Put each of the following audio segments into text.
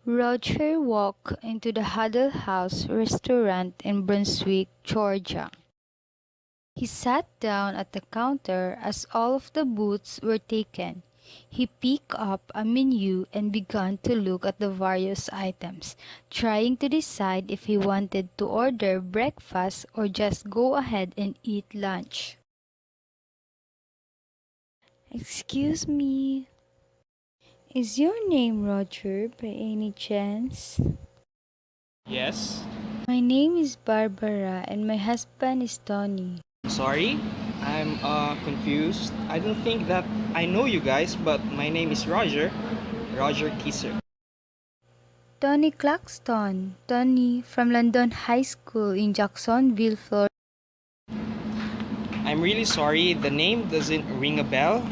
Roger walked into the Huddle House restaurant in Brunswick, Georgia. He sat down at the counter as all of the booths were taken. He picked up a menu and began to look at the various items, trying to decide if he wanted to order breakfast or just go ahead and eat lunch. Excuse me, is your name Roger by any chance? Yes? My name is Barbara and my husband is Tony. Sorry? I'm confused. I don't think that I know you guys, but my name is Roger. Roger Kiser. Tony Claxton. Tony from London High School in Jacksonville, Florida. I'm really sorry, the name doesn't ring a bell.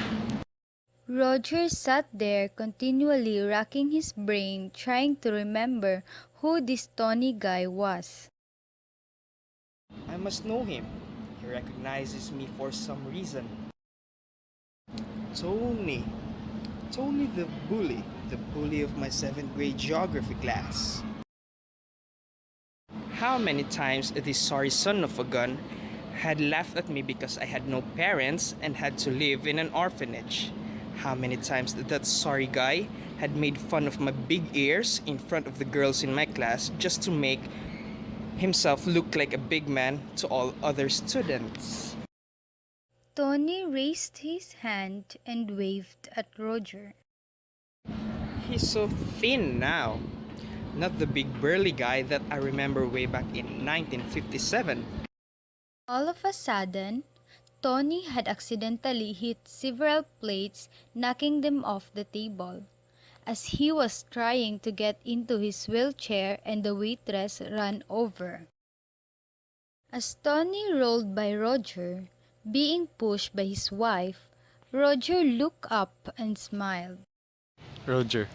Roger sat there continually racking his brain trying to remember who this Tony guy was. I must know him. He recognizes me for some reason. Tony. Tony the bully. The bully of my 7th grade geography class. How many times this sorry son of a gun had laughed at me because I had no parents and had to live in an orphanage. How many times that sorry guy had made fun of my big ears in front of the girls in my class just to make himself look like a big man to all other students. Tony raised his hand and waved at Roger. He's so thin now. Not the big burly guy that I remember way back in 1957. All of a sudden, Tony had accidentally hit several plates, knocking them off the table. As he was trying to get into his wheelchair and the waitress ran over. As Tony rolled by Roger, being pushed by his wife, Roger looked up and smiled. Roger.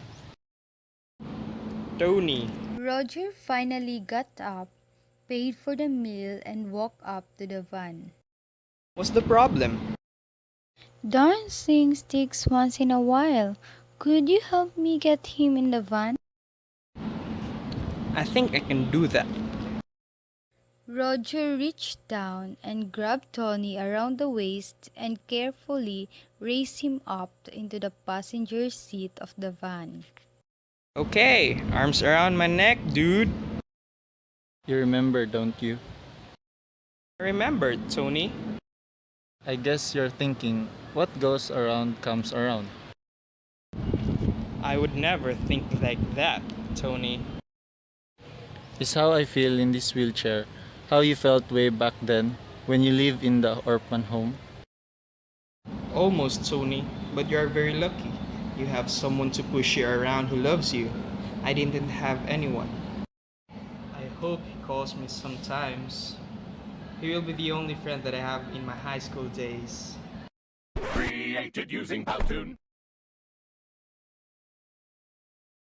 Tony. Roger finally got up, paid for the meal, and walked up to the van. What's the problem? Darn things takes once in a while. Could you help me get him in the van? I think I can do that. Roger reached down and grabbed Tony around the waist and carefully raised him up into the passenger seat of the van. Okay, arms around my neck, dude. You remember, don't you? I remembered, Tony. I guess you're thinking, what goes around comes around. I would never think like that, Tony. Is how I feel in this wheelchair, how you felt way back then when you lived in the orphan home. Almost, Tony, but you are very lucky. You have someone to push you around who loves you. I didn't have anyone. I hope he calls me sometimes. He will be the only friend that I have in my high school days. Created using Powtoon.